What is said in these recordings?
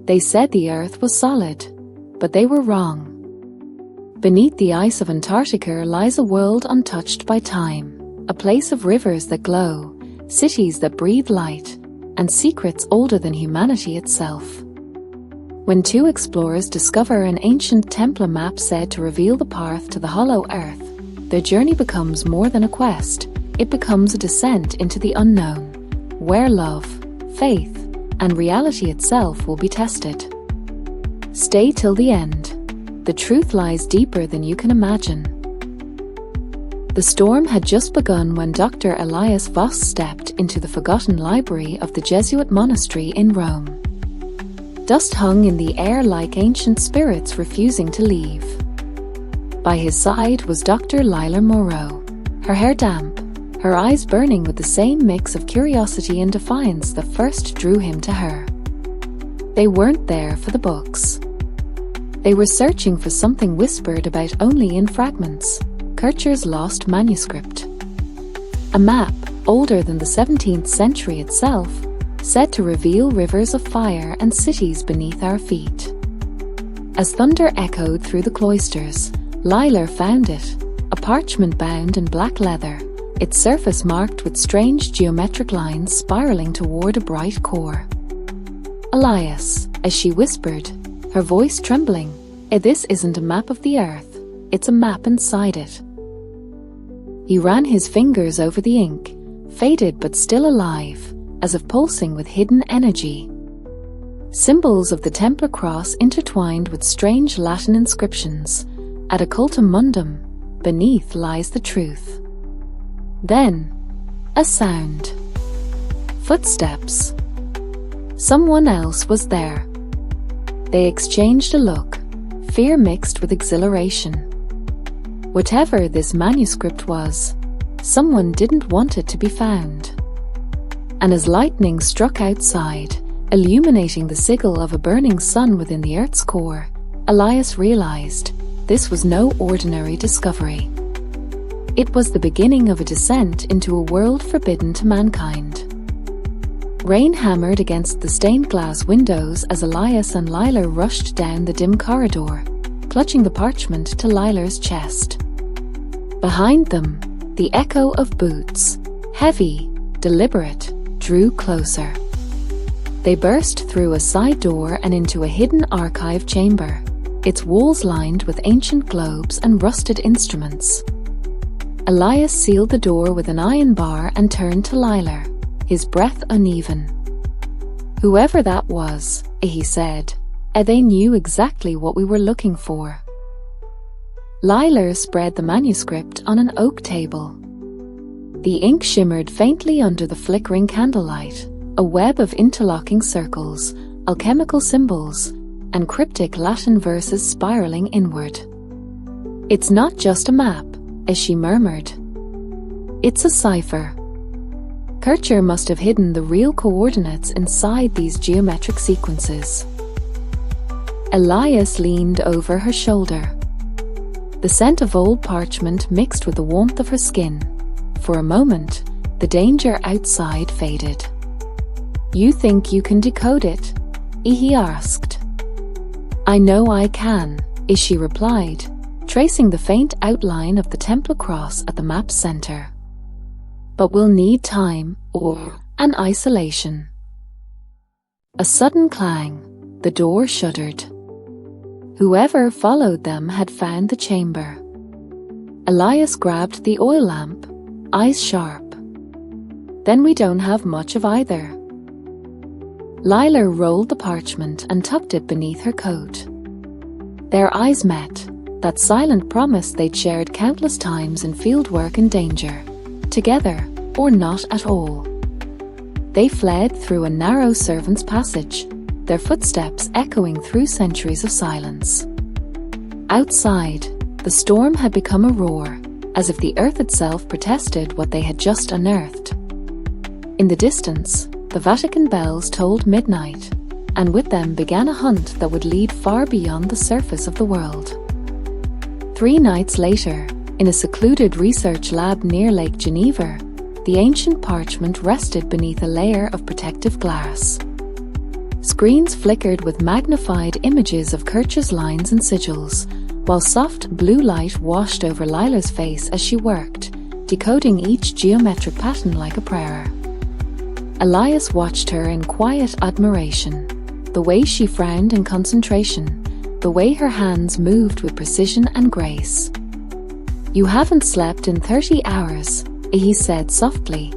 They said the Earth was solid, but they were wrong. Beneath the ice of Antarctica lies a world untouched by time, a place of rivers that glow, cities that breathe light, and secrets older than humanity itself. When two explorers discover an ancient Templar map said to reveal the path to the hollow Earth, their journey becomes more than a quest. It becomes a descent into the unknown, where love, faith, and reality itself will be tested. Stay till the end. The truth lies deeper than you can imagine. The storm had just begun when Dr. Elias Voss stepped into the forgotten library of the Jesuit monastery in Rome. Dust hung in the air like ancient spirits refusing to leave. By his side was Dr. Lila Moreau, her hair damp, her eyes burning with the same mix of curiosity and defiance that first drew him to her. They weren't there for the books. They were searching for something whispered about only in fragments: Kircher's lost manuscript. A map, older than the 17th century itself, said to reveal rivers of fire and cities beneath our feet. As thunder echoed through the cloisters, Lila found it, a parchment bound in black leather, its surface marked with strange geometric lines spiraling toward a bright core. "Elias," as she whispered, her voice trembling, "this isn't a map of the Earth, it's a map inside it." He ran his fingers over the ink, faded but still alive, as if pulsing with hidden energy. Symbols of the Templar cross intertwined with strange Latin inscriptions. Ad occultum mundum, beneath lies the truth. Then, a sound. Footsteps. Someone else was there. They exchanged a look, fear mixed with exhilaration. Whatever this manuscript was, someone didn't want it to be found. And as lightning struck outside, illuminating the sigil of a burning sun within the Earth's core, Elias realized this was no ordinary discovery. It was the beginning of a descent into a world forbidden to mankind. Rain hammered against the stained glass windows as Elias and Lila rushed down the dim corridor, clutching the parchment to Lila's chest. Behind them, the echo of boots, heavy, deliberate, drew closer. They burst through a side door and into a hidden archive chamber, its walls lined with ancient globes and rusted instruments. Elias sealed the door with an iron bar and turned to Lila, his breath uneven. "Whoever that was," he said, "they knew exactly what we were looking for." Lila spread the manuscript on an oak table. The ink shimmered faintly under the flickering candlelight, a web of interlocking circles, alchemical symbols, and cryptic Latin verses spiraling inward. "It's not just a map," as she murmured. "It's a cipher." Kircher must have hidden the real coordinates inside these geometric sequences. Elias leaned over her shoulder. The scent of old parchment mixed with the warmth of her skin. For a moment, the danger outside faded. "You think you can decode it?" he asked. "I know I can," she replied, tracing the faint outline of the Templar cross at the map's center. "But we'll need time, or an isolation." A sudden clang, the door shuddered. Whoever followed them had found the chamber. Elias grabbed the oil lamp, eyes sharp. "Then we don't have much of either." Lila rolled the parchment and tucked it beneath her coat. Their eyes met, that silent promise they'd shared countless times in fieldwork and danger, together or not at all. They fled through a narrow servants' passage, their footsteps echoing through centuries of silence. Outside, the storm had become a roar, as if the earth itself protested what they had just unearthed. In the distance, the Vatican bells tolled midnight, and with them began a hunt that would lead far beyond the surface of the world. 3 nights later, in a secluded research lab near Lake Geneva, the ancient parchment rested beneath a layer of protective glass. screens flickered with magnified images of Kircher's lines and sigils, while soft blue light washed over Lila's face as she worked, decoding each geometric pattern like a prayer. Elias watched her in quiet admiration, the way she frowned in concentration, the way her hands moved with precision and grace. "You haven't slept in 30 hours, he said softly.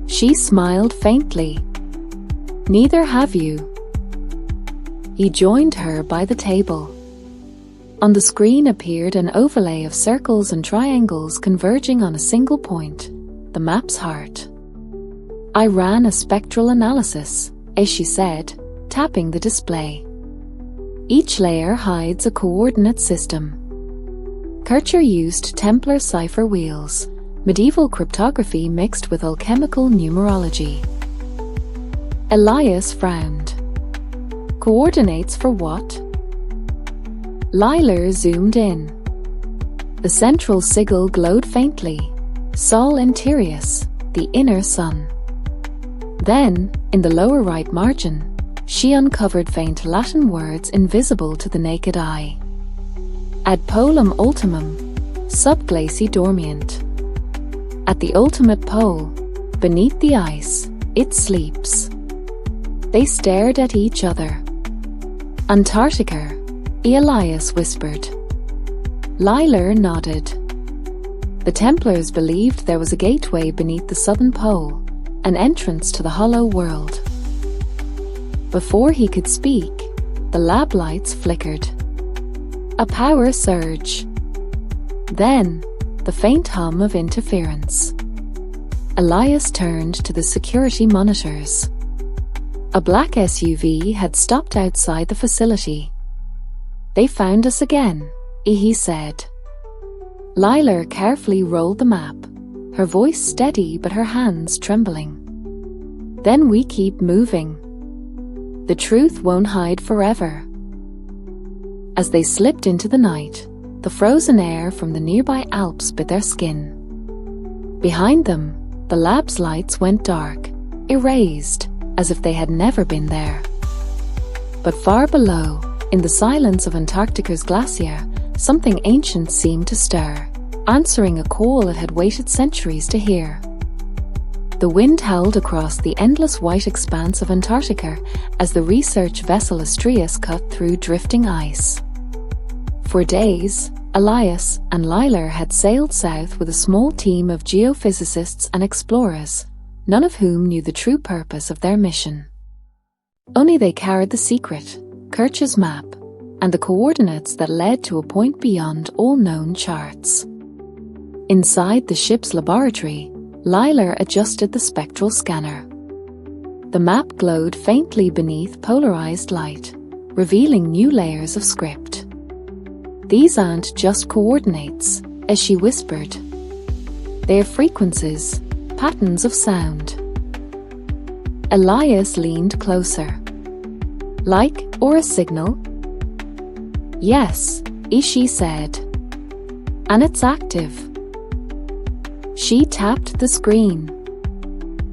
She smiled faintly. "Neither have you." He joined her by the table. On the screen appeared an overlay of circles and triangles converging on a single point, the map's heart. "I ran a spectral analysis," she said, tapping the display. "Each layer hides a coordinate system." Kircher used Templar cipher wheels, medieval cryptography mixed with alchemical numerology. Elias frowned. "Coordinates for what?" Lila zoomed in. The central sigil glowed faintly, Sol Interius, the inner sun. Then, in the lower right margin, she uncovered faint Latin words invisible to the naked eye. "Ad polum ultimum, sub glaci dormient." At the ultimate pole, beneath the ice, it sleeps. They stared at each other. "Antarctica," Elias whispered. Lila nodded. The Templars believed there was a gateway beneath the southern pole, an entrance to the hollow world. Before he could speak, the lab lights flickered. A power surge. Then, the faint hum of interference. Elias turned to the security monitors. A black SUV had stopped outside the facility. "They found us again," he said. Lila carefully rolled the map, her voice steady but her hands trembling. "Then we keep moving. The truth won't hide forever." As they slipped into the night, the frozen air from the nearby Alps bit their skin. Behind them, the lab's lights went dark, erased, as if they had never been there. But far below, in the silence of Antarctica's glacier, something ancient seemed to stir, answering a call it had waited centuries to hear. The wind howled across the endless white expanse of Antarctica as the research vessel Astrius cut through drifting ice. For days, Elias and Lila had sailed south with a small team of geophysicists and explorers, none of whom knew the true purpose of their mission. Only they carried the secret, Kircher's map, and the coordinates that led to a point beyond all known charts. Inside the ship's laboratory, Lila adjusted the spectral scanner. The map glowed faintly beneath polarized light, revealing new layers of script. "These aren't just coordinates," as she whispered. "They're frequencies, patterns of sound." Elias leaned closer. "Like or a signal?" "Yes," she said. "And it's active." She tapped the screen.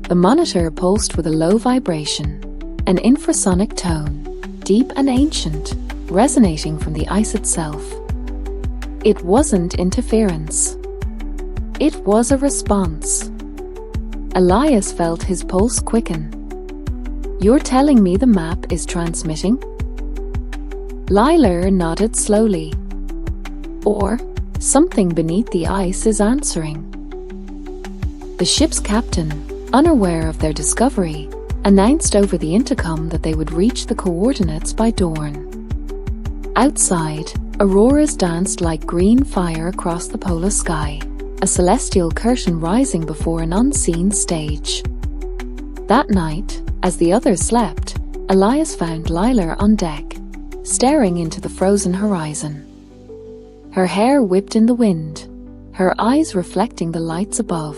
The monitor pulsed with a low vibration, an infrasonic tone, deep and ancient, resonating from the ice itself. It wasn't interference. It was a response. Elias felt his pulse quicken. "You're telling me the map is transmitting?" Lila nodded slowly. "Or something beneath the ice is answering." The ship's captain, unaware of their discovery, announced over the intercom that they would reach the coordinates by dawn. Outside, auroras danced like green fire across the polar sky, a celestial curtain rising before an unseen stage. That night, as the others slept, Elias found Lila on deck, staring into the frozen horizon. Her hair whipped in the wind, her eyes reflecting the lights above.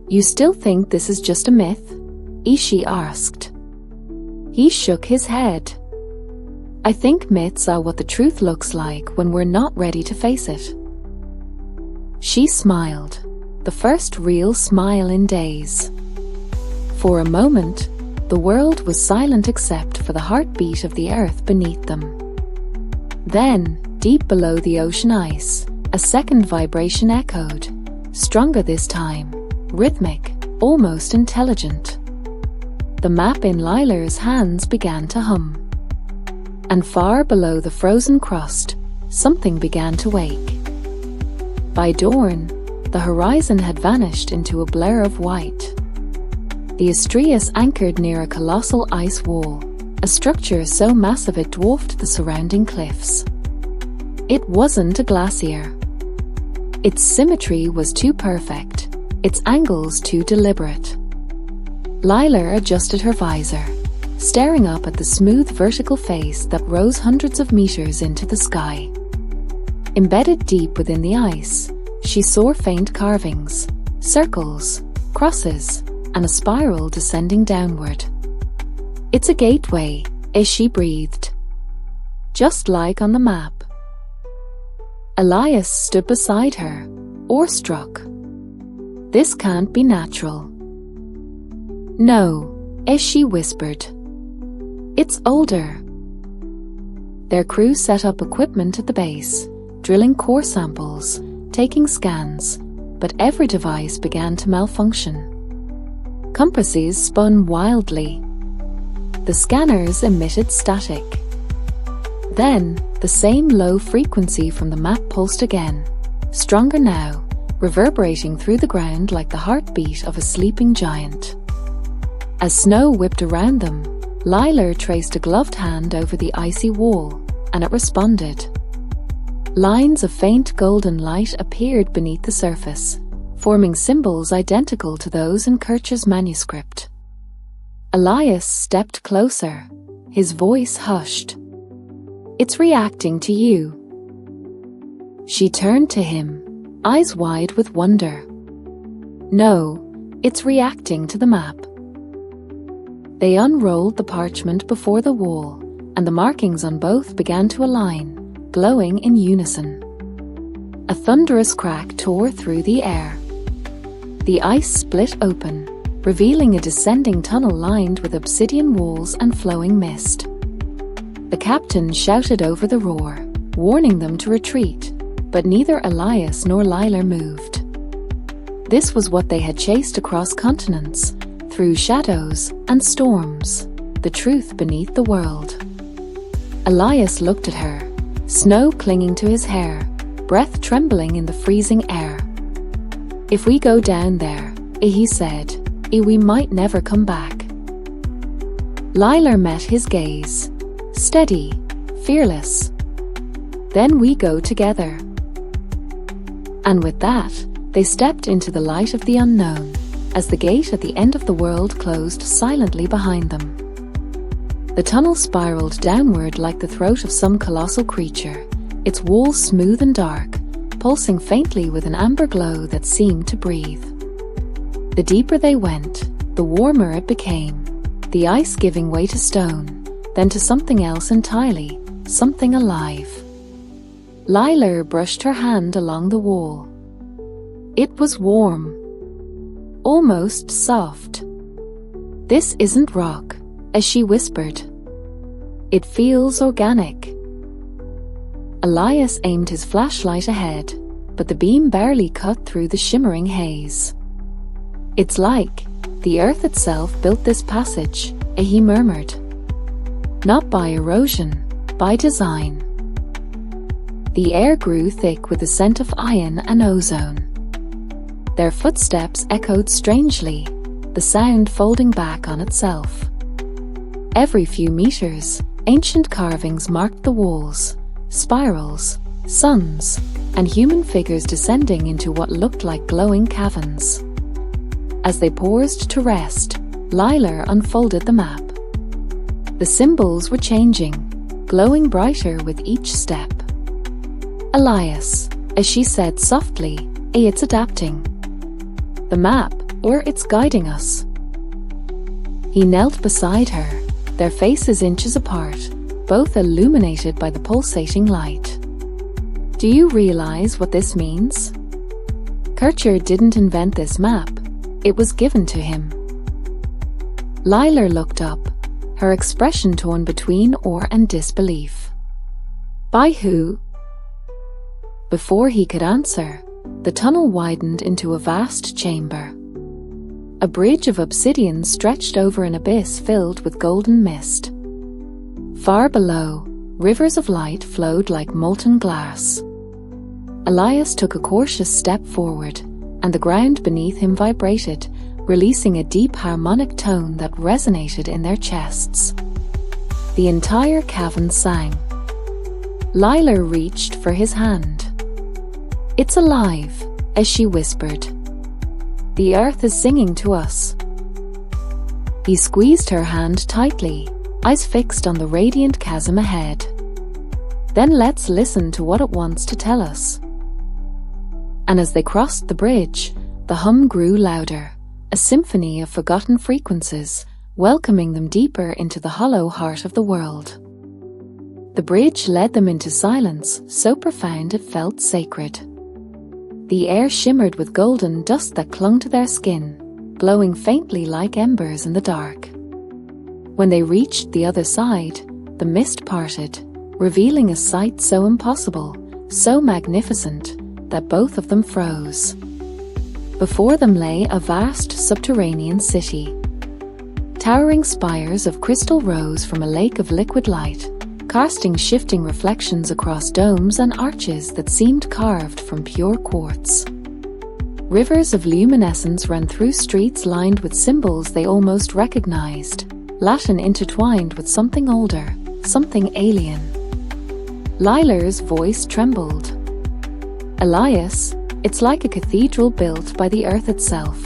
"You still think this is just a myth?" she asked. He shook his head. "I think myths are what the truth looks like when we're not ready to face it." She smiled, the first real smile in days. For a moment, The world was silent except for the heartbeat of the earth beneath them. Then, deep below the ocean ice, a second vibration echoed, stronger this time, rhythmic, almost intelligent. The map in Lilar's hands began to hum. And far below the frozen crust, something began to wake. By dawn, the horizon had vanished into a blur of white. The Asturias anchored near a colossal ice wall, a structure so massive it dwarfed the surrounding cliffs. It wasn't a glacier. Its symmetry was too perfect, its angles too deliberate. Lilar adjusted her visor, staring up at the smooth vertical face that rose hundreds of meters into the sky. Embedded deep within the ice, she saw faint carvings, circles, crosses, and a spiral descending downward. "It's a gateway," she breathed. "Just like on the map." Elias stood beside her, awestruck. "This can't be natural." "No," she whispered. "It's older." Their crew set up equipment at the base, drilling core samples, taking scans, but every device began to malfunction. Compasses spun wildly. The scanners emitted static. Then, the same low frequency from the map pulsed again, stronger now, reverberating through the ground like the heartbeat of a sleeping giant. As snow whipped around them, Lilar traced a gloved hand over the icy wall, and it responded. Lines of faint golden light appeared beneath the surface, forming symbols identical to those in Kircher's manuscript. Elias stepped closer, his voice hushed. "It's reacting to you." She turned to him, eyes wide with wonder. "No, it's reacting to the map." They unrolled the parchment before the wall, and the markings on both began to align, glowing in unison. A thunderous crack tore through the air. The ice split open, revealing a descending tunnel lined with obsidian walls and flowing mist. The captain shouted over the roar, warning them to retreat, but neither Elias nor Lilar moved. This was what they had chased across continents, through shadows and storms, the truth beneath the world. Elias looked at her, snow clinging to his hair, breath trembling in the freezing air. "If we go down there," he said, "we might never come back." Lilar met his gaze, steady, fearless. "Then we go together." And with that, they stepped into the light of the unknown, as the gate at the end of the world closed silently behind them. The tunnel spiraled downward like the throat of some colossal creature, its walls smooth and dark, pulsing faintly with an amber glow that seemed to breathe. The deeper they went, the warmer it became, the ice giving way to stone, then to something else entirely, something alive. Lilar brushed her hand along the wall. It was warm, almost soft. "This isn't rock," as she whispered. "It feels organic." Elias aimed his flashlight ahead, but the beam barely cut through the shimmering haze. "It's like the earth itself built this passage," he murmured. "Not by erosion, by design." The air grew thick with the scent of iron and ozone. Their footsteps echoed strangely, the sound folding back on itself. Every few meters, ancient carvings marked the walls, spirals, suns, and human figures descending into what looked like glowing caverns. As they paused to rest, Lilar unfolded the map. The symbols were changing, glowing brighter with each step. "Elias," as she said softly, "it's adapting. The map, or it's guiding us." He knelt beside her, their faces inches apart, both illuminated by the pulsating light. "Do you realize what this means? Kircher didn't invent this map, it was given to him." Lilar looked up, her expression torn between awe and disbelief. By who? Before he could answer, the tunnel widened into a vast chamber. A bridge of obsidian stretched over an abyss filled with golden mist. Far below, rivers of light flowed like molten glass. Elias took a cautious step forward, and the ground beneath him vibrated, releasing a deep harmonic tone that resonated in their chests. The entire cavern sang. Lilar reached for his hand. "It's alive," as she whispered. "The earth is singing to us." He squeezed her hand tightly, eyes fixed on the radiant chasm ahead. "Then let's listen to what it wants to tell us." And as they crossed the bridge, the hum grew louder, a symphony of forgotten frequencies, welcoming them deeper into the hollow heart of the world. The bridge led them into silence so profound it felt sacred. The air shimmered with golden dust that clung to their skin, glowing faintly like embers in the dark. When they reached the other side, the mist parted, revealing a sight so impossible, so magnificent, that both of them froze. Before them lay a vast subterranean city. Towering spires of crystal rose from a lake of liquid light, casting shifting reflections across domes and arches that seemed carved from pure quartz. Rivers of luminescence ran through streets lined with symbols they almost recognized, Latin intertwined with something older, something alien. Lilar's voice trembled. "Elias, it's like a cathedral built by the earth itself."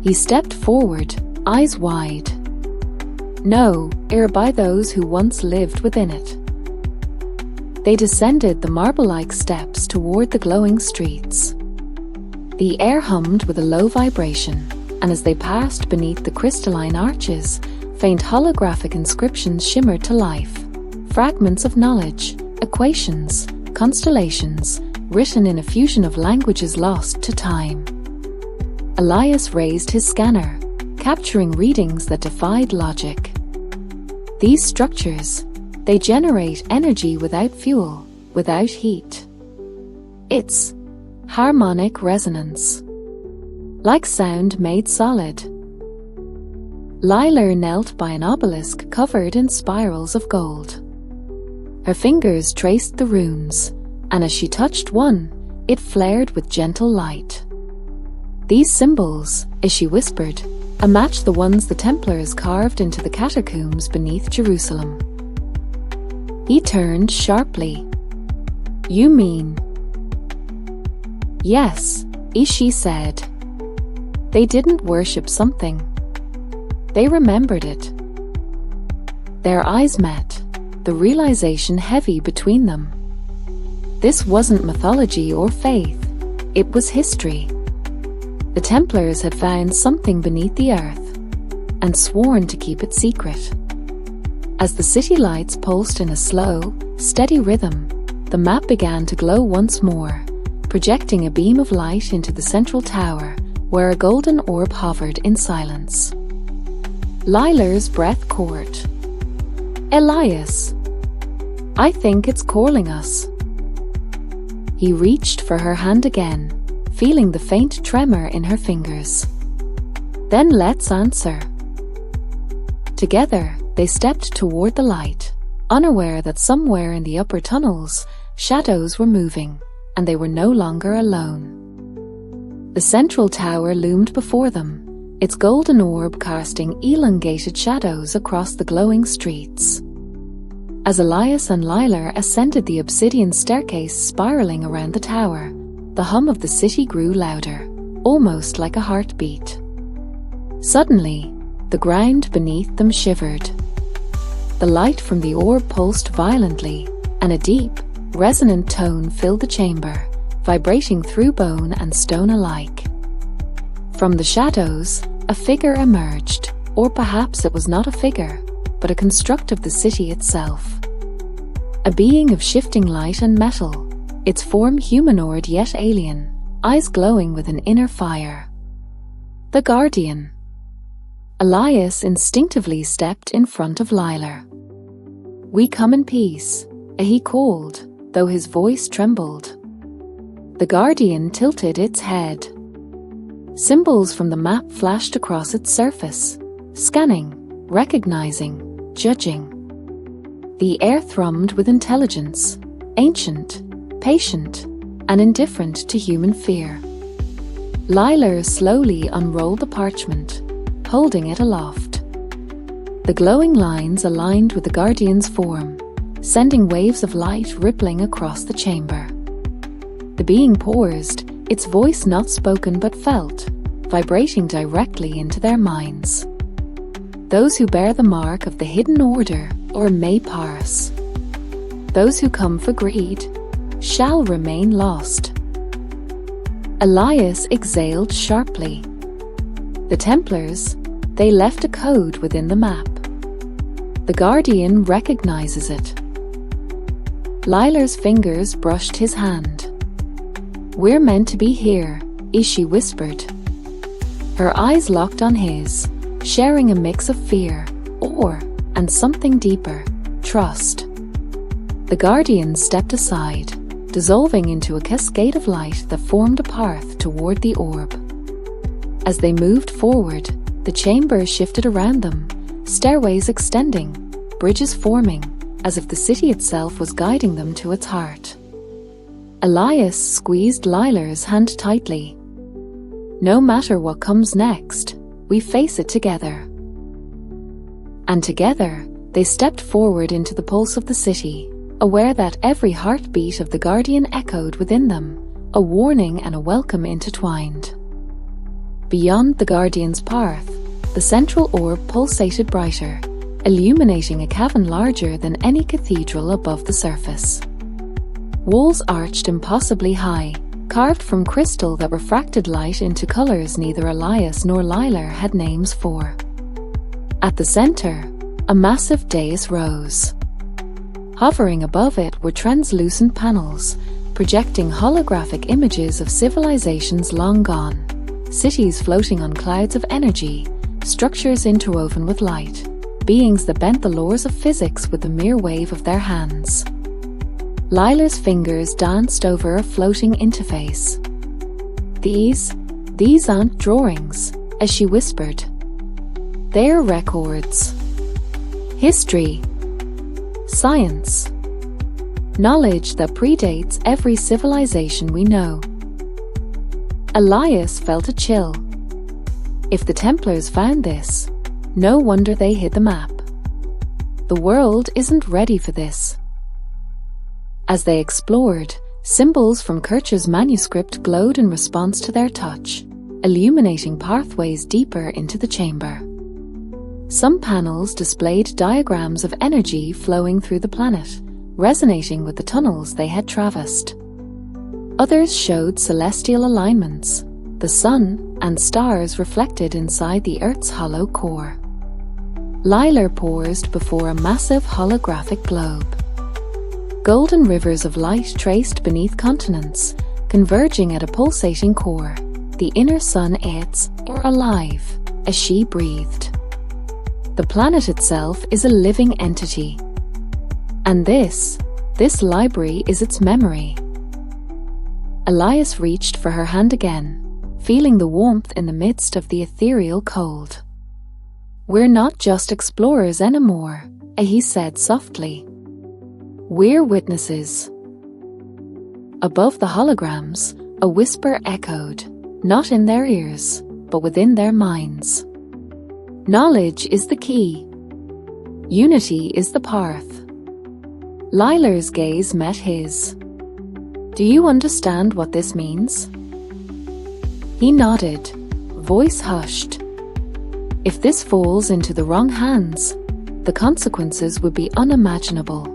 He stepped forward, eyes wide. "No, ere by those who once lived within it." They descended the marble-like steps toward the glowing streets. The air hummed with a low vibration, and as they passed beneath the crystalline arches, faint holographic inscriptions shimmered to life. Fragments of knowledge, equations, constellations, written in a fusion of languages lost to time. Elias raised his scanner, capturing readings that defied logic. These structures, they generate energy without fuel, without heat. It's harmonic resonance. Like sound made solid. Lilar knelt by an obelisk covered in spirals of gold. Her fingers traced the runes, and as she touched one, it flared with gentle light. "These symbols," as she whispered, match the ones the Templars carved into the catacombs beneath Jerusalem. He turned sharply. "You mean?" "Yes," she said. "They didn't worship something. They remembered it." Their eyes met, the realization heavy between them. This wasn't mythology or faith, it was history. The Templars had found something beneath the earth, and sworn to keep it secret. As the city lights pulsed in a slow, steady rhythm, the map began to glow once more, projecting a beam of light into the central tower, where a golden orb hovered in silence. Lilar's breath caught. "Elias, I think it's calling us." He reached for her hand again, feeling the faint tremor in her fingers. "Then let's answer." Together, they stepped toward the light, unaware that somewhere in the upper tunnels, shadows were moving, and they were no longer alone. The central tower loomed before them, its golden orb casting elongated shadows across the glowing streets. As Elias and Lilar ascended the obsidian staircase spiraling around the tower, the hum of the city grew louder, almost like a heartbeat. Suddenly, the ground beneath them shivered. The light from the orb pulsed violently, and a deep, resonant tone filled the chamber, vibrating through bone and stone alike. From the shadows, a figure emerged, or perhaps it was not a figure, but a construct of the city itself. A being of shifting light and metal, its form humanoid yet alien, eyes glowing with an inner fire. The Guardian. Elias instinctively stepped in front of Lilar. "We come in peace," he called, though his voice trembled. The guardian tilted its head. Symbols from the map flashed across its surface, scanning, recognizing, judging. The air thrummed with intelligence, ancient, patient, and indifferent to human fear. Lilar slowly unrolled the parchment, holding it aloft. The glowing lines aligned with the guardian's form, sending waves of light rippling across the chamber. The being paused, its voice not spoken but felt, vibrating directly into their minds. "Those who bear the mark of the hidden order, or may pass. Those who come for greed, shall remain lost." Elias exhaled sharply. The Templars, they left a code within the map. The guardian recognizes it. Lilar's fingers brushed his hand. "We're meant to be here," she whispered. Her eyes locked on his, sharing a mix of fear, awe, and something deeper, trust. The guardian stepped aside, dissolving into a cascade of light that formed a path toward the orb. As they moved forward, the chamber shifted around them, stairways extending, bridges forming, as if the city itself was guiding them to its heart. Elias squeezed Lilar's hand tightly. "No matter what comes next, we face it together." And together, they stepped forward into the pulse of the city, aware that every heartbeat of the guardian echoed within them, a warning and a welcome intertwined. Beyond the guardian's path, the central orb pulsated brighter, illuminating a cavern larger than any cathedral above the surface. Walls arched impossibly high, carved from crystal that refracted light into colors neither Elias nor Lilar had names for. At the center, a massive dais rose. Hovering above it were translucent panels, projecting holographic images of civilizations long gone, cities floating on clouds of energy, structures interwoven with light, beings that bent the laws of physics with the mere wave of their hands. Lilar's fingers danced over a floating interface. These aren't drawings," as she whispered. "They're records. History. Science. Knowledge that predates every civilization we know." Elias felt a chill. If the Templars found this, no wonder they hid the map. The world isn't ready for this. As they explored, symbols from Kircher's manuscript glowed in response to their touch, illuminating pathways deeper into the chamber. Some panels displayed diagrams of energy flowing through the planet, resonating with the tunnels they had traversed. Others showed celestial alignments, the sun and stars reflected inside the Earth's hollow core. Lilar paused before a massive holographic globe. Golden rivers of light traced beneath continents, converging at a pulsating core, the inner sun its, or alive, as she breathed. The planet itself is a living entity. And this library is its memory. Elias reached for her hand again, feeling the warmth in the midst of the ethereal cold. "We're not just explorers anymore," he said softly. "We're witnesses." Above the holograms, a whisper echoed, not in their ears, but within their minds. "Knowledge is the key. Unity is the path." Lilar's gaze met his. "Do you understand what this means?" He nodded, voice hushed. "If this falls into the wrong hands, the consequences would be unimaginable."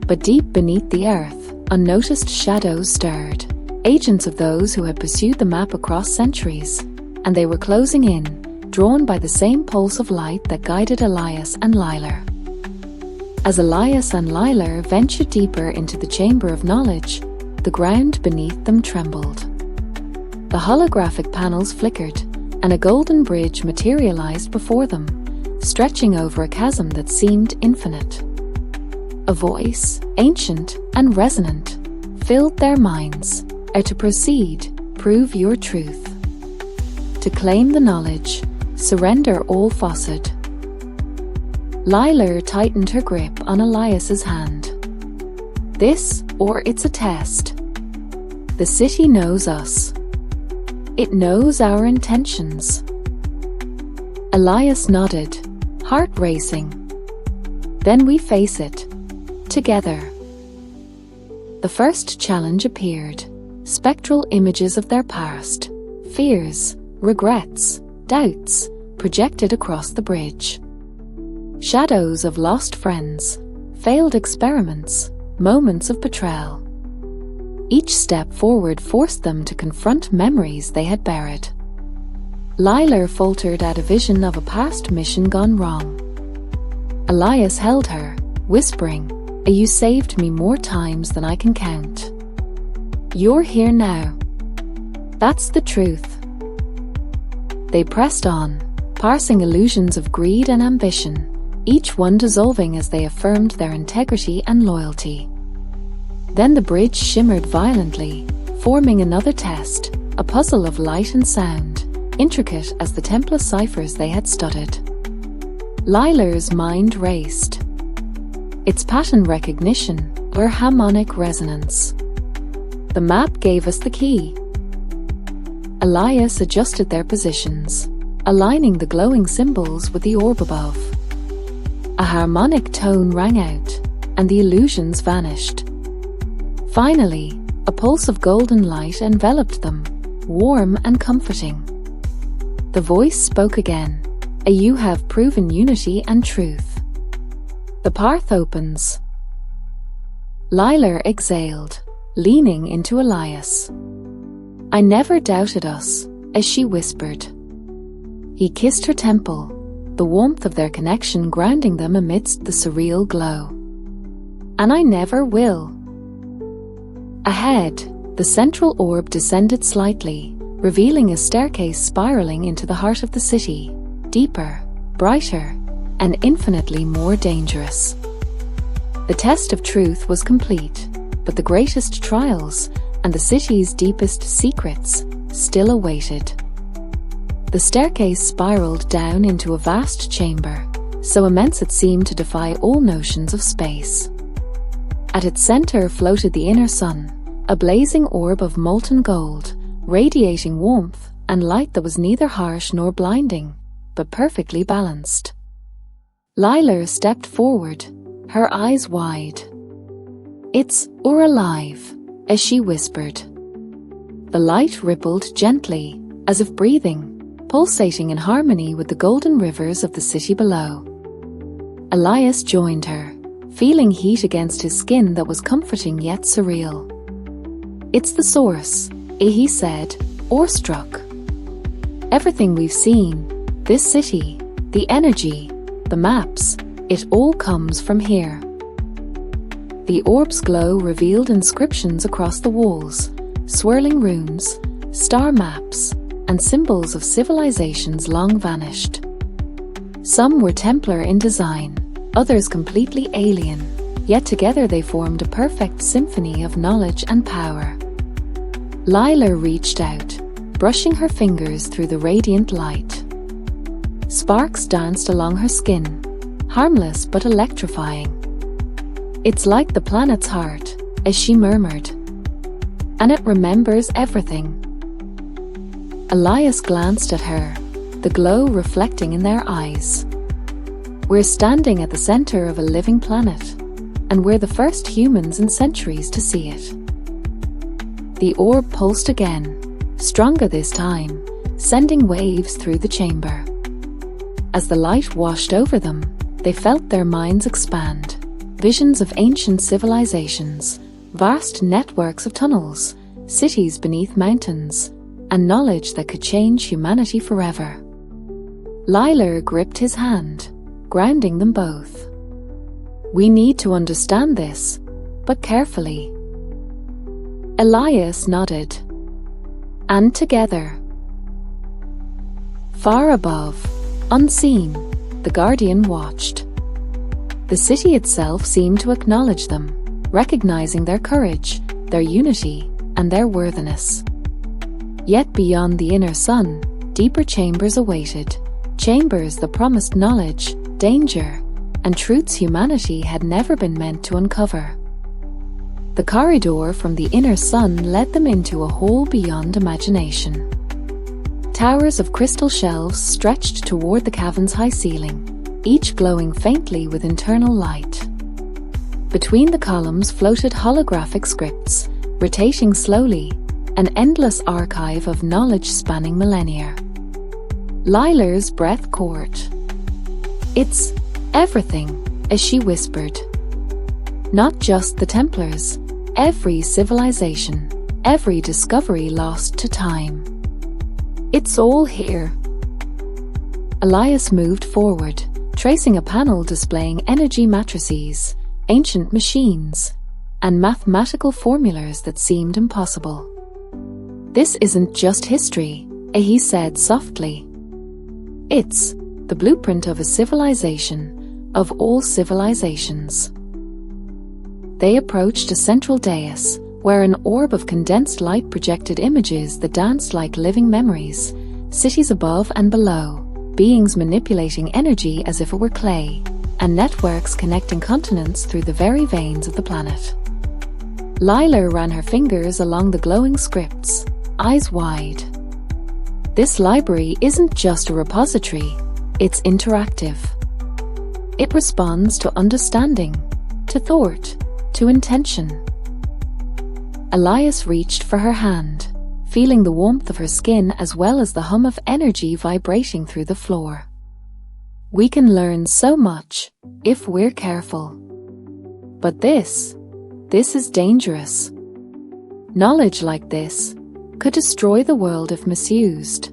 But deep beneath the earth, unnoticed shadows stirred, agents of those who had pursued the map across centuries, and they were closing in, drawn by the same pulse of light that guided Elias and Lilar. As Elias and Lilar ventured deeper into the chamber of knowledge, the ground beneath them trembled. The holographic panels flickered, and a golden bridge materialized before them, stretching over a chasm that seemed infinite. A voice, ancient and resonant, filled their minds. To proceed, prove your truth. To claim the knowledge, surrender all falsehood. Lilar tightened her grip on Elias's hand. This, or it's a test. The city knows us. It knows our intentions. Elias nodded, heart racing. Then we face it, together. The first challenge appeared. Spectral images of their past, fears, regrets, doubts, projected across the bridge. Shadows of lost friends, failed experiments, moments of betrayal. Each step forward forced them to confront memories they had buried. Lilar faltered at a vision of a past mission gone wrong. Elias held her, whispering, "You saved me more times than I can count. You're here now. That's the truth." They pressed on, parsing illusions of greed and ambition, each one dissolving as they affirmed their integrity and loyalty. Then the bridge shimmered violently, forming another test, a puzzle of light and sound, intricate as the Templar ciphers they had studied. Lilar's mind raced. Its pattern recognition, or harmonic resonance. The map gave us the key. Elias adjusted their positions, aligning the glowing symbols with the orb above. A harmonic tone rang out, and the illusions vanished. Finally, a pulse of golden light enveloped them, warm and comforting. The voice spoke again, "You have proven unity and truth. The path opens." Lilar exhaled, leaning into Elias. "I never doubted us," as she whispered. He kissed her temple, the warmth of their connection grounding them amidst the surreal glow. "And I never will." Ahead, the central orb descended slightly, revealing a staircase spiraling into the heart of the city, deeper, brighter, and infinitely more dangerous. The test of truth was complete, but the greatest trials, and the city's deepest secrets, still awaited. The staircase spiraled down into a vast chamber, so immense it seemed to defy all notions of space. At its center floated the inner sun, a blazing orb of molten gold, radiating warmth and light that was neither harsh nor blinding, but perfectly balanced. Lilar stepped forward, her eyes wide. "It's or alive," as she whispered. The light rippled gently, as if breathing, pulsating in harmony with the golden rivers of the city below. Elias joined her, feeling heat against his skin that was comforting yet surreal. "It's the source," he said, awestruck. "Everything we've seen, this city, the energy, the maps, it all comes from here." The orb's glow revealed inscriptions across the walls, swirling runes, star maps, and symbols of civilizations long vanished. Some were Templar in design, others completely alien, yet together they formed a perfect symphony of knowledge and power. Lilar reached out, brushing her fingers through the radiant light. Sparks danced along her skin, harmless but electrifying. "It's like the planet's heart," as she murmured. "And it remembers everything." Elias glanced at her, the glow reflecting in their eyes. "We're standing at the center of a living planet, and we're the first humans in centuries to see it." The orb pulsed again, stronger this time, sending waves through the chamber. As the light washed over them, they felt their minds expand. Visions of ancient civilizations, vast networks of tunnels, cities beneath mountains, and knowledge that could change humanity forever. Lilar gripped his hand, grounding them both. "We need to understand this, but carefully." Elias nodded. "And together." Far above, unseen, the Guardian watched. The city itself seemed to acknowledge them, recognizing their courage, their unity, and their worthiness. Yet beyond the inner sun, deeper chambers awaited, chambers that promised knowledge, danger, and truths humanity had never been meant to uncover. The corridor from the inner sun led them into a hall beyond imagination. Towers of crystal shelves stretched toward the cavern's high ceiling, each glowing faintly with internal light. Between the columns floated holographic scripts, rotating slowly, an endless archive of knowledge spanning millennia. Lila's breath caught. "It's everything," as she whispered. "Not just the Templars, every civilization, every discovery lost to time. It's all here." Elias moved forward, tracing a panel displaying energy matrices, ancient machines, and mathematical formulas that seemed impossible. "This isn't just history," he said softly. "It's the blueprint of a civilization, of all civilizations." They approached a central dais, where an orb of condensed light projected images that danced like living memories, cities above and below, beings manipulating energy as if it were clay, and networks connecting continents through the very veins of the planet. Lila ran her fingers along the glowing scripts, eyes wide. "This library isn't just a repository, it's interactive. It responds to understanding, to thought, to intention." Elias reached for her hand, feeling the warmth of her skin as well as the hum of energy vibrating through the floor. "We can learn so much, if we're careful. But this is dangerous. Knowledge like this could destroy the world if misused."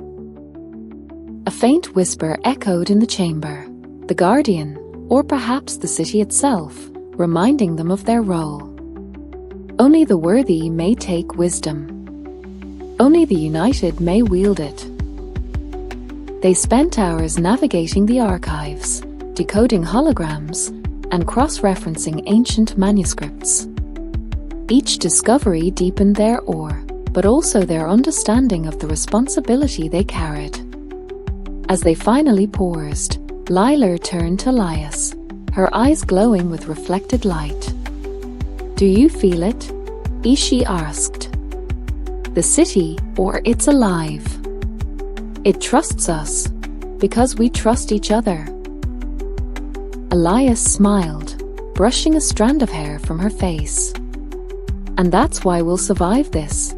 A faint whisper echoed in the chamber, the Guardian, or perhaps the city itself, reminding them of their role. "Only the worthy may take wisdom. Only the united may wield it." They spent hours navigating the archives, decoding holograms, and cross-referencing ancient manuscripts. Each discovery deepened their awe, but also their understanding of the responsibility they carried. As they finally paused, Lila turned to Elias, her eyes glowing with reflected light. "Do you feel it?" she asked. "The city, or it's alive. It trusts us, because we trust each other." Elias smiled, brushing a strand of hair from her face. "And that's why we'll survive this,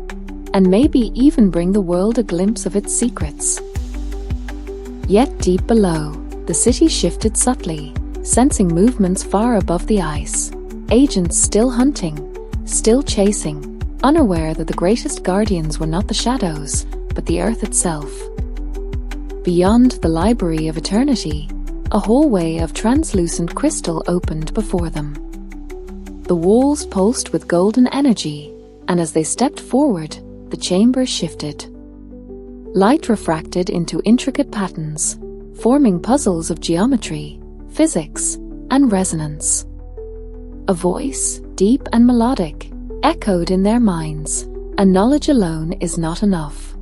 and maybe even bring the world a glimpse of its secrets." Yet deep below, the city shifted subtly, sensing movements far above the ice, agents still hunting, still chasing, unaware that the greatest guardians were not the shadows, but the earth itself. Beyond the library of eternity, a hallway of translucent crystal opened before them. The walls pulsed with golden energy, and as they stepped forward, the chamber shifted. Light refracted into intricate patterns, forming puzzles of geometry, physics, and resonance. A voice, deep and melodic, echoed in their minds, and knowledge alone is not enough.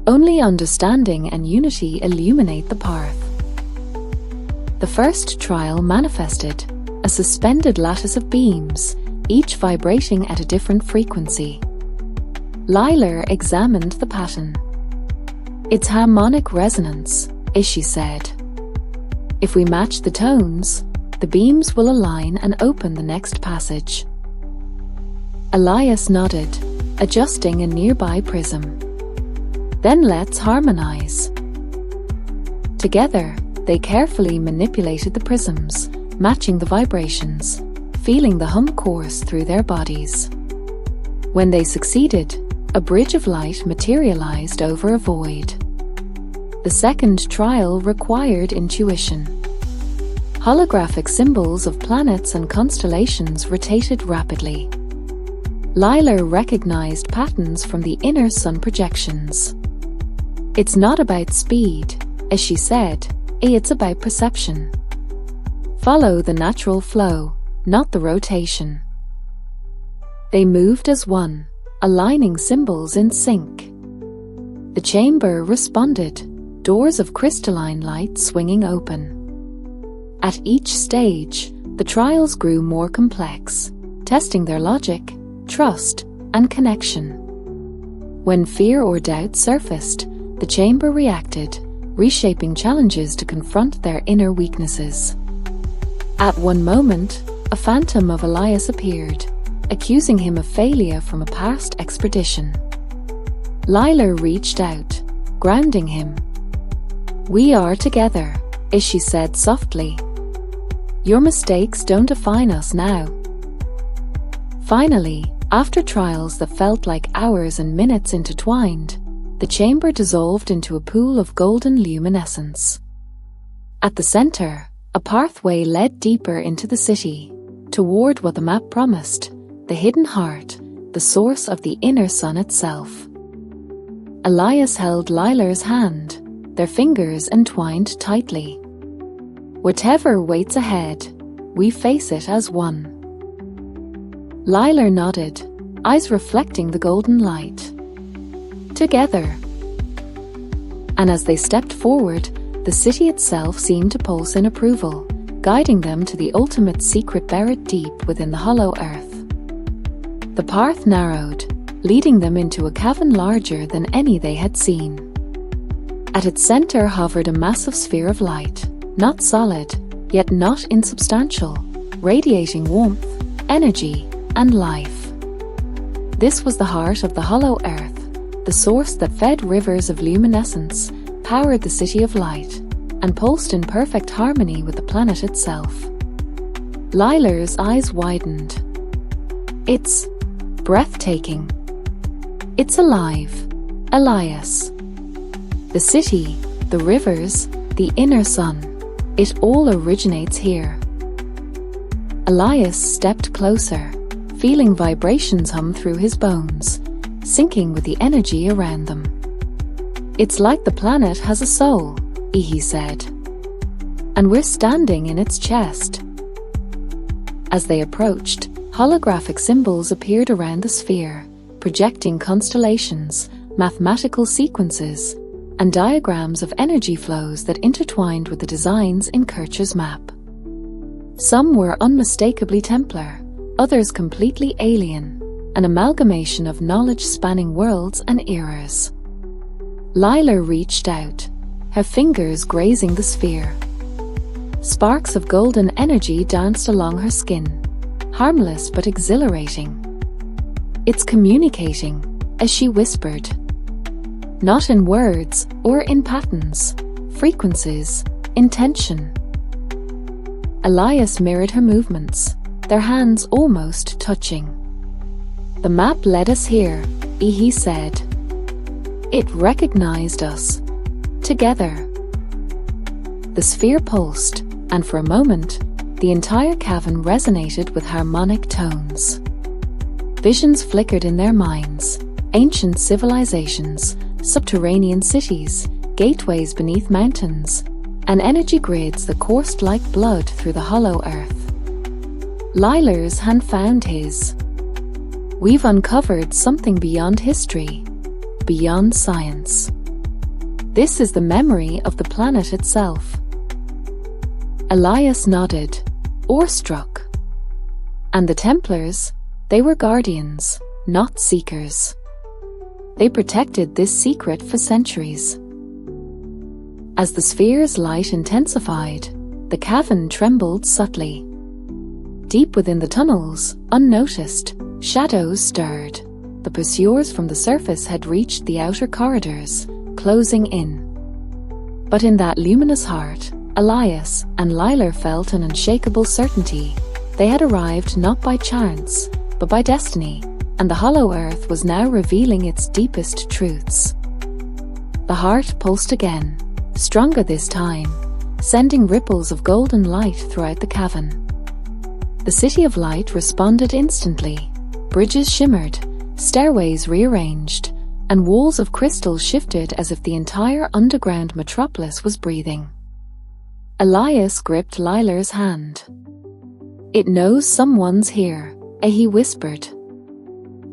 Only understanding and unity illuminate the path. The first trial manifested, a suspended lattice of beams, each vibrating at a different frequency. Lila examined the pattern. "It's harmonic resonance," she said. "If we match the tones, the beams will align and open the next passage." Elias nodded, adjusting a nearby prism. "Then let's harmonize." Together, they carefully manipulated the prisms, matching the vibrations, feeling the hum course through their bodies. When they succeeded, a bridge of light materialized over a void. The second trial required intuition. Holographic symbols of planets and constellations rotated rapidly. Lila recognized patterns from the inner sun projections. It's not about speed, as she said, it's about perception. Follow the natural flow, not the rotation. They moved as one, aligning symbols in sync. The chamber responded, doors of crystalline light swinging open. At each stage, the trials grew more complex, testing their logic, trust, and connection. When fear or doubt surfaced, the chamber reacted, reshaping challenges to confront their inner weaknesses. At one moment, a phantom of Elias appeared, accusing him of failure from a past expedition. Lila reached out, grounding him. "We are together," as she said softly. "Your mistakes don't define us now." Finally, after trials that felt like hours and minutes intertwined, the chamber dissolved into a pool of golden luminescence. At the center, a pathway led deeper into the city, toward what the map promised, the hidden heart, the source of the inner sun itself. Elias held Lila's hand, their fingers entwined tightly. "Whatever waits ahead, we face it as one." Lila nodded, eyes reflecting the golden light. "Together." And as they stepped forward, the city itself seemed to pulse in approval, guiding them to the ultimate secret buried deep within the hollow earth. The path narrowed, leading them into a cavern larger than any they had seen. At its center hovered a massive sphere of light, not solid, yet not insubstantial, radiating warmth, energy, and life. This was the heart of the hollow earth, the source that fed rivers of luminescence, powered the city of light, and pulsed in perfect harmony with the planet itself. Lila's eyes widened. "It's breathtaking. It's alive, Elias. The city, the rivers, the inner sun, it all originates here." Elias stepped closer, feeling vibrations hum through his bones, syncing with the energy around them. "It's like the planet has a soul," he said. "And we're standing in its chest." As they approached, holographic symbols appeared around the sphere, projecting constellations, mathematical sequences, and diagrams of energy flows that intertwined with the designs in Kircher's map. Some were unmistakably Templar, others completely alien, an amalgamation of knowledge spanning worlds and eras. Lila reached out, her fingers grazing the sphere. Sparks of golden energy danced along her skin, harmless but exhilarating. "It's communicating," as she whispered. "Not in words or in patterns, frequencies, intention." Elias mirrored her movements, their hands almost touching. "The map led us here," he said. "It recognized us. Together." The sphere pulsed, and for a moment, the entire cavern resonated with harmonic tones. Visions flickered in their minds, ancient civilizations, subterranean cities, gateways beneath mountains, and energy grids that coursed like blood through the hollow earth. Lila's hand found his. "We've uncovered something beyond history, beyond science. This is the memory of the planet itself." Elias nodded, awestruck. And the Templars, they were guardians, not seekers. They protected this secret for centuries. As the sphere's light intensified, the cavern trembled subtly. Deep within the tunnels, unnoticed, shadows stirred. The pursuers from the surface had reached the outer corridors, closing in. But in that luminous heart, Elias and Lila felt an unshakable certainty. They had arrived not by chance, but by destiny, and the hollow earth was now revealing its deepest truths. The heart pulsed again, stronger this time, sending ripples of golden light throughout the cavern. The city of light responded instantly. Bridges shimmered, stairways rearranged, and walls of crystal shifted as if the entire underground metropolis was breathing. Elias gripped Lilar's hand. "It knows someone's here," he whispered.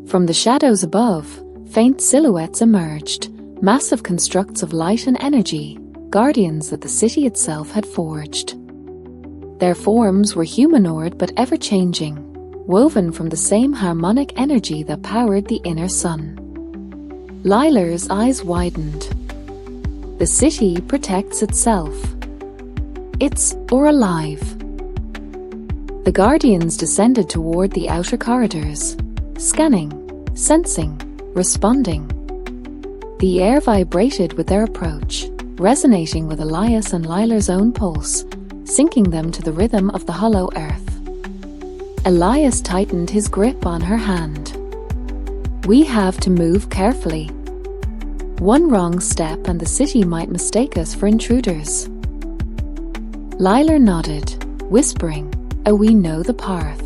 From the shadows above, faint silhouettes emerged, massive constructs of light and energy, guardians that the city itself had forged. Their forms were humanoid but ever-changing, woven from the same harmonic energy that powered the inner sun. Lilar's eyes widened. The city protects itself. It's alive. The guardians descended toward the outer corridors, scanning, sensing, responding. The air vibrated with their approach, resonating with Elias and Lilar's own pulse, syncing them to the rhythm of the hollow earth. Elias tightened his grip on her hand. "We have to move carefully. One wrong step and the city might mistake us for intruders." Lilar nodded, whispering, "We know the path.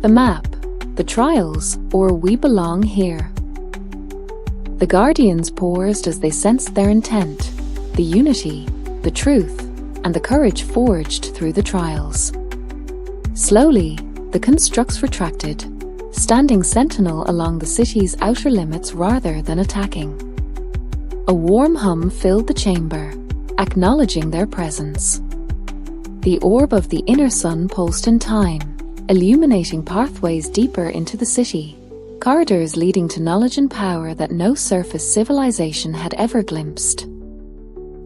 The map, the trials, or we belong here." The guardians paused as they sensed their intent, the unity, the truth, and the courage forged through the trials. Slowly, the constructs retracted, standing sentinel along the city's outer limits rather than attacking. A warm hum filled the chamber, acknowledging their presence. The orb of the inner sun pulsed in time, illuminating pathways deeper into the city, corridors leading to knowledge and power that no surface civilization had ever glimpsed.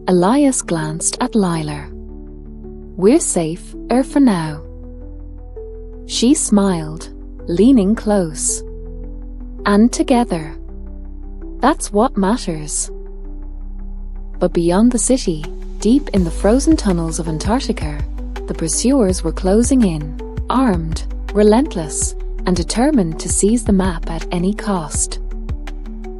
Elias glanced at Lilar. "We're safe, for now." She smiled, leaning close. "And together. That's what matters." But beyond the city, deep in the frozen tunnels of Antarctica, the pursuers were closing in, armed, relentless, and determined to seize the map at any cost.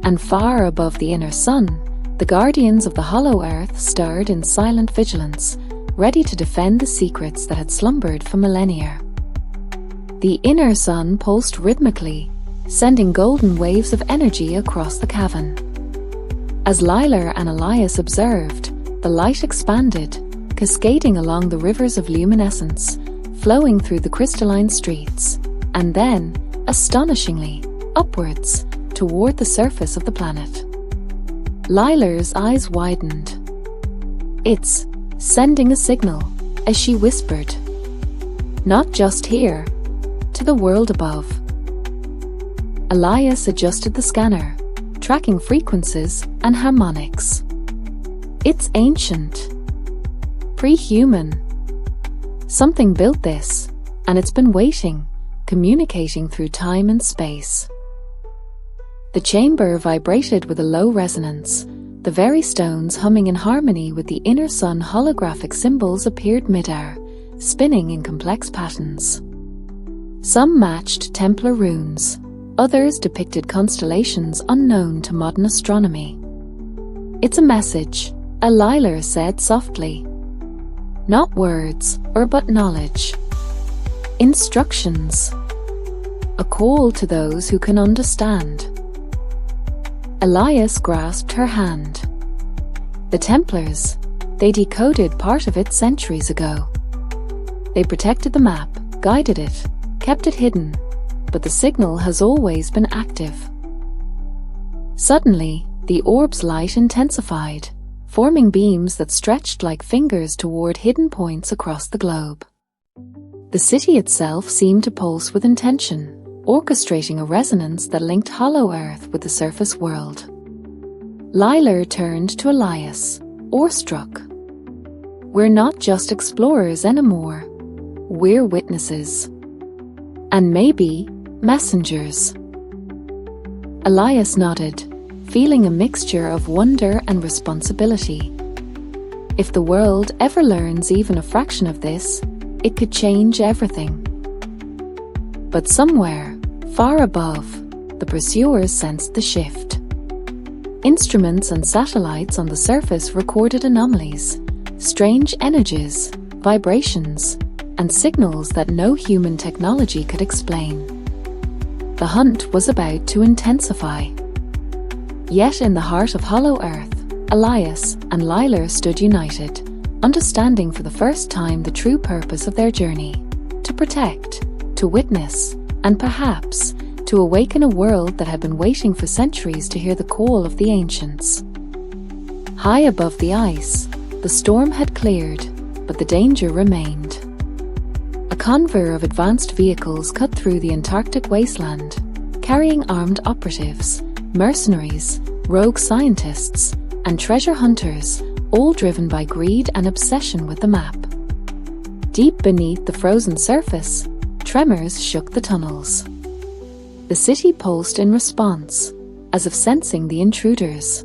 And far above the inner sun, the guardians of the hollow earth stirred in silent vigilance, ready to defend the secrets that had slumbered for millennia. The inner sun pulsed rhythmically, sending golden waves of energy across the cavern. As Lilar and Elias observed, the light expanded, cascading along the rivers of luminescence, flowing through the crystalline streets, and then, astonishingly, upwards, toward the surface of the planet. Lilar's eyes widened. "It's sending a signal," as she whispered. "Not just here, to the world above." Elias adjusted the scanner, tracking frequencies and harmonics. "It's ancient. Pre-human. Something built this, and it's been waiting, communicating through time and space." The chamber vibrated with a low resonance. The very stones humming in harmony with the inner sun holographic symbols appeared mid-air, spinning in complex patterns. Some matched Templar runes, others depicted constellations unknown to modern astronomy. "It's a message," Lilar said softly. "Not words, but knowledge. Instructions. A call to those who can understand." Elias grasped her hand. "The Templars, they decoded part of it centuries ago. They protected the map, guided it, kept it hidden, but the signal has always been active." Suddenly, the orb's light intensified, forming beams that stretched like fingers toward hidden points across the globe. The city itself seemed to pulse with intention, orchestrating a resonance that linked hollow earth with the surface world. Lilar turned to Elias, awestruck. "We're not just explorers anymore. We're witnesses. And maybe messengers." Elias nodded, feeling a mixture of wonder and responsibility. If the world ever learns even a fraction of this, it could change everything. But somewhere, far above, the pursuers sensed the shift. Instruments and satellites on the surface recorded anomalies, strange energies, vibrations, and signals that no human technology could explain. The hunt was about to intensify. Yet in the heart of hollow earth, Elias and Lilar stood united, understanding for the first time the true purpose of their journey: to protect, to witness, and perhaps to awaken a world that had been waiting for centuries to hear the call of the ancients. High above the ice, the storm had cleared, but the danger remained. A convoy of advanced vehicles cut through the Antarctic wasteland, carrying armed operatives, mercenaries, rogue scientists, and treasure hunters, all driven by greed and obsession with the map. Deep beneath the frozen surface, tremors shook the tunnels. The city pulsed in response, as if sensing the intruders.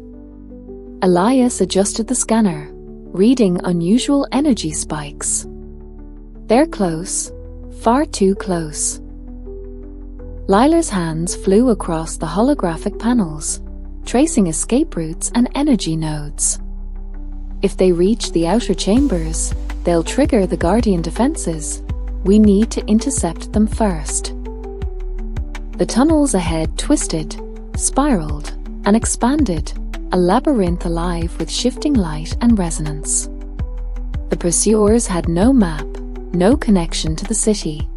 Elias adjusted the scanner, reading unusual energy spikes. They're close, far too close. Lilar's hands flew across the holographic panels, tracing escape routes and energy nodes. If they reach the outer chambers, they'll trigger the Guardian defenses. We need to intercept them first. The tunnels ahead twisted, spiraled, and expanded, a labyrinth alive with shifting light and resonance. The pursuers had no map, no connection to the city.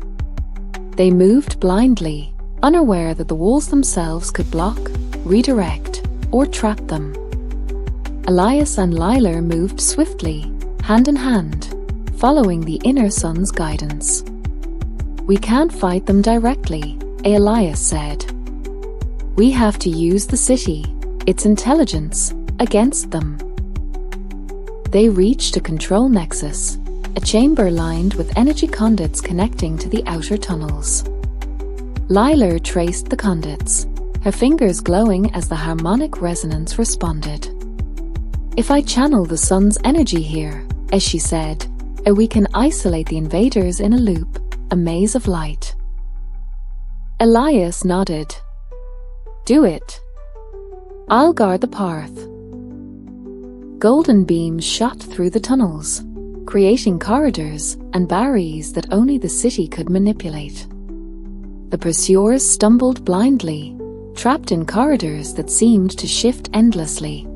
They moved blindly, unaware that the walls themselves could block, redirect, or trap them. Elias and Lilar moved swiftly, hand in hand, following the inner sun's guidance. "We can't fight them directly," Elias said. "We have to use the city, its intelligence, against them." They reached a control nexus, a chamber lined with energy conduits connecting to the outer tunnels. Lilar traced the conduits, her fingers glowing as the harmonic resonance responded. "If I channel the sun's energy here," as she said, "we can isolate the invaders in a loop, a maze of light." Elias nodded. "Do it. I'll guard the path." Golden beams shot through the tunnels, creating corridors and barriers that only the city could manipulate. The pursuers stumbled blindly, trapped in corridors that seemed to shift endlessly.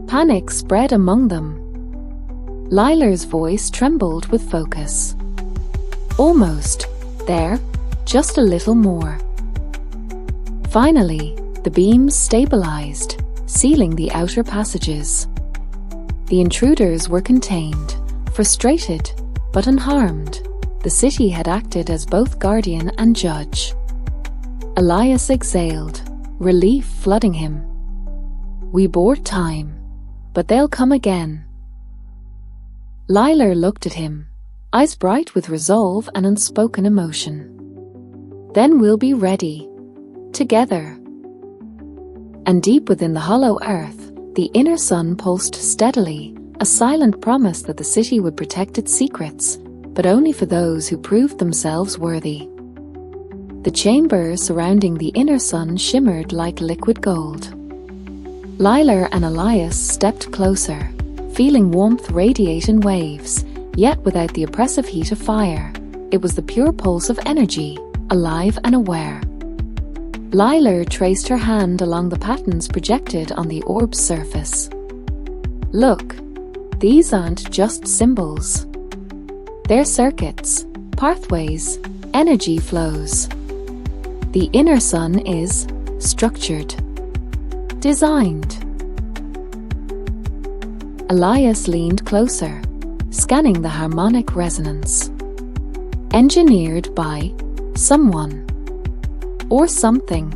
Panic spread among them. Lilar's voice trembled with focus. "Almost. There. Just a little more." Finally, the beams stabilized, sealing the outer passages. The intruders were contained, frustrated, but unharmed. The city had acted as both guardian and judge. Elias exhaled, relief flooding him. "We bought time, but they'll come again." Lilar looked at him, eyes bright with resolve and unspoken emotion. "Then we'll be ready. Together." And deep within the hollow earth, the inner sun pulsed steadily, a silent promise that the city would protect its secrets, but only for those who proved themselves worthy. The chamber surrounding the inner sun shimmered like liquid gold. Lilar and Elias stepped closer, feeling warmth radiate in waves, yet without the oppressive heat of fire. It was the pure pulse of energy, alive and aware. Lilar traced her hand along the patterns projected on the orb's surface. "Look, these aren't just symbols. They're circuits, pathways, energy flows. The inner sun is structured, designed." Elias leaned closer, scanning the harmonic resonance. "Engineered by someone. Or something."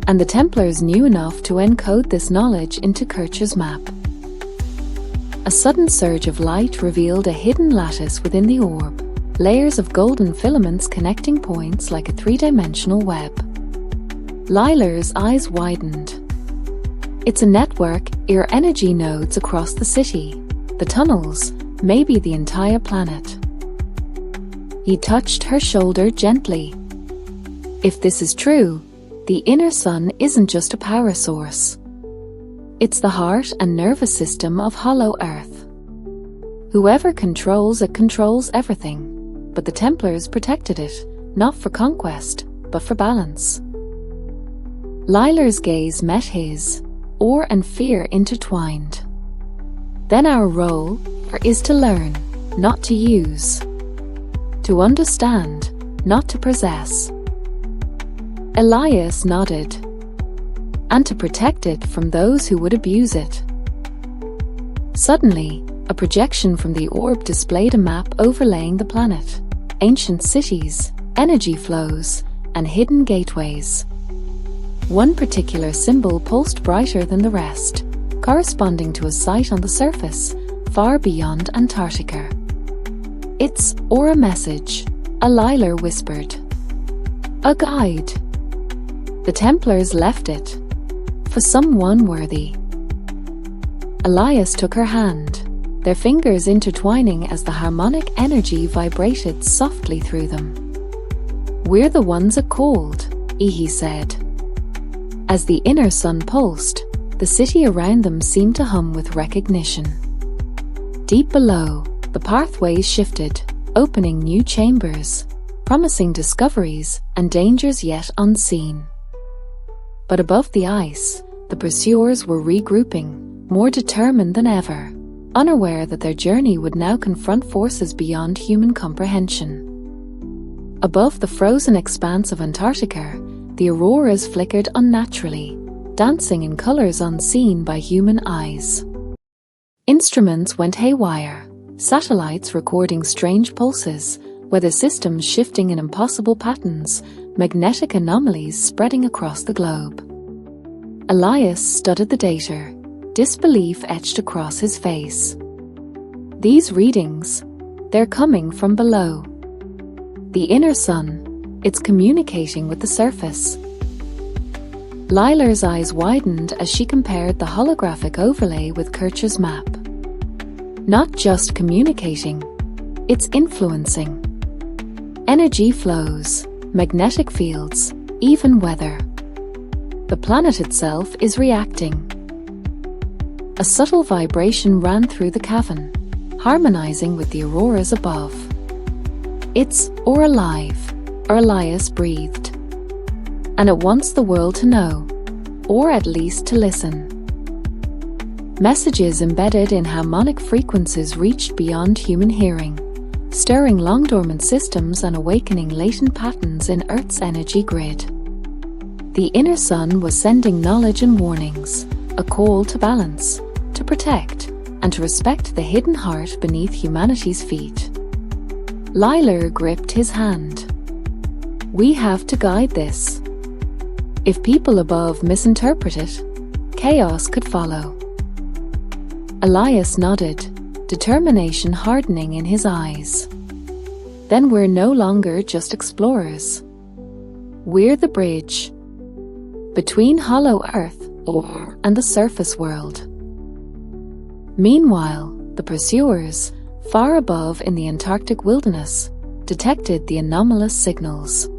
And the Templars knew enough to encode this knowledge into Kircher's map. A sudden surge of light revealed a hidden lattice within the orb, layers of golden filaments connecting points like a three-dimensional web. Lilar's eyes widened. "It's a network, your energy nodes across the city, the tunnels, maybe the entire planet." He touched her shoulder gently. "If this is true, the inner sun isn't just a power source. It's the heart and nervous system of hollow earth. Whoever controls it controls everything, but the Templars protected it, not for conquest, but for balance." Lilar's gaze met his, awe and fear intertwined. Then our role is to learn, not to use. To understand, not to possess. Elias nodded. And to protect it from those who would abuse it. Suddenly, a projection from the orb displayed a map overlaying the planet, ancient cities, energy flows, and hidden gateways. One particular symbol pulsed brighter than the rest, corresponding to a site on the surface, far beyond Antarctica. "It's or a message," a Lilar whispered. "A guide." The Templars left it. For someone worthy. Elias took her hand, their fingers intertwining as the harmonic energy vibrated softly through them. "We're the ones it called," he said. As the inner sun pulsed, the city around them seemed to hum with recognition. Deep below, the pathways shifted, opening new chambers, promising discoveries and dangers yet unseen. But above the ice, the pursuers were regrouping, more determined than ever, unaware that their journey would now confront forces beyond human comprehension. Above the frozen expanse of Antarctica, the auroras flickered unnaturally, dancing in colors unseen by human eyes. Instruments went haywire, satellites recording strange pulses, weather systems shifting in impossible patterns, magnetic anomalies spreading across the globe. Elias studied the data, disbelief etched across his face. These readings, they're coming from below. The inner sun, it's communicating with the surface. Lilar's eyes widened as she compared the holographic overlay with Kircher's map. Not just communicating, it's influencing. Energy flows, magnetic fields, even weather. The planet itself is reacting. A subtle vibration ran through the cavern, harmonizing with the auroras above. "It's or alive," Elias breathed. "And it wants the world to know, or at least to listen." Messages embedded in harmonic frequencies reached beyond human hearing, stirring long-dormant systems and awakening latent patterns in Earth's energy grid. The inner sun was sending knowledge and warnings, a call to balance, to protect, and to respect the hidden heart beneath humanity's feet. Lilar gripped his hand. "We have to guide this. If people above misinterpret it, chaos could follow." Elias nodded, determination hardening in his eyes. "Then we're no longer just explorers. We're the bridge between hollow Earth and the surface world." Meanwhile, the pursuers, far above in the Antarctic wilderness, detected the anomalous signals.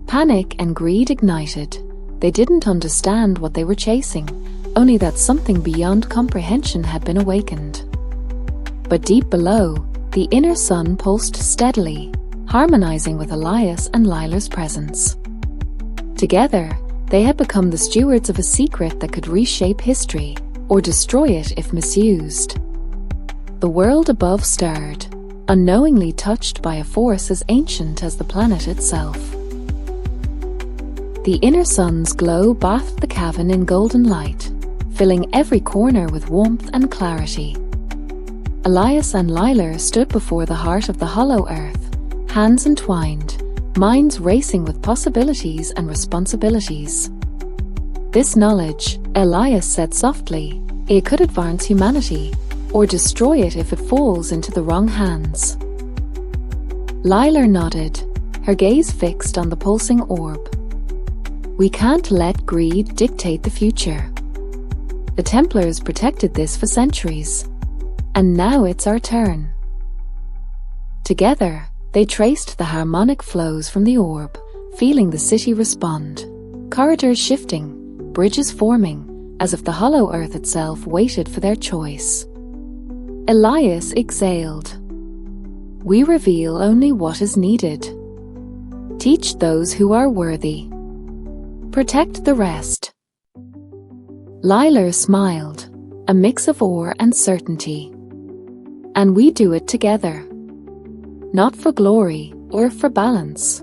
Panic and greed ignited. They didn't understand what they were chasing, only that something beyond comprehension had been awakened. But deep below, the inner sun pulsed steadily, harmonizing with Elias and Lilar's presence. Together, they had become the stewards of a secret that could reshape history, or destroy it if misused. The world above stirred, unknowingly touched by a force as ancient as the planet itself. The inner sun's glow bathed the cavern in golden light, filling every corner with warmth and clarity. Elias and Lilar stood before the heart of the hollow earth, hands entwined, minds racing with possibilities and responsibilities. This knowledge, Elias said softly, it could advance humanity, or destroy it if it falls into the wrong hands. Lilar nodded, her gaze fixed on the pulsing orb. We can't let greed dictate the future. The Templars protected this for centuries, and now it's our turn. Together, they traced the harmonic flows from the orb, feeling the city respond, corridors shifting, bridges forming, as if the hollow earth itself waited for their choice. Elias exhaled. We reveal only what is needed. Teach those who are worthy. Protect the rest. Lilar smiled, a mix of awe and certainty. And we do it together. Not for glory or for balance.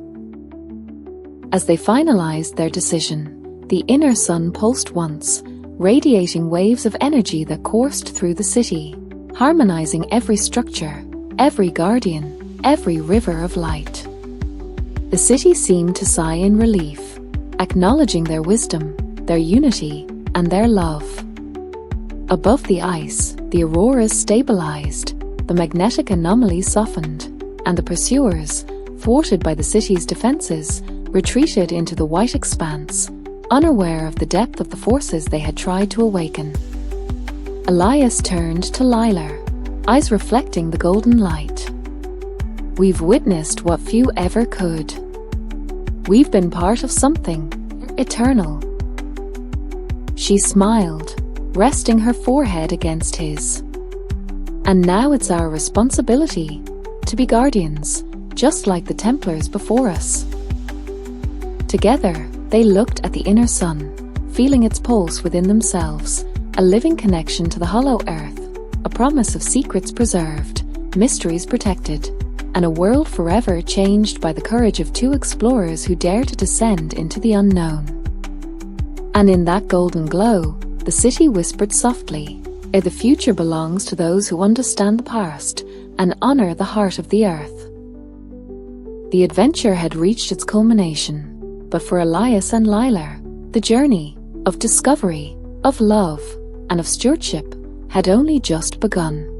As they finalized their decision, the inner sun pulsed once, radiating waves of energy that coursed through the city, harmonizing every structure, every guardian, every river of light. The city seemed to sigh in relief, acknowledging their wisdom, their unity, and their love. Above the ice, the auroras stabilized, the magnetic anomalies softened, and the pursuers, thwarted by the city's defenses, retreated into the white expanse, unaware of the depth of the forces they had tried to awaken. Elias turned to Lilar, eyes reflecting the golden light. We've witnessed what few ever could. We've been part of something eternal. She smiled, resting her forehead against his. And now it's our responsibility to be guardians, just like the Templars before us. Together, they looked at the inner sun, feeling its pulse within themselves, a living connection to the hollow earth, a promise of secrets preserved, mysteries protected, and a world forever changed by the courage of two explorers who dare to descend into the unknown. And in that golden glow, the city whispered softly, the future belongs to those who understand the past and honor the heart of the earth. The adventure had reached its culmination, but for Elias and Lilar, the journey of discovery, of love, and of stewardship had only just begun.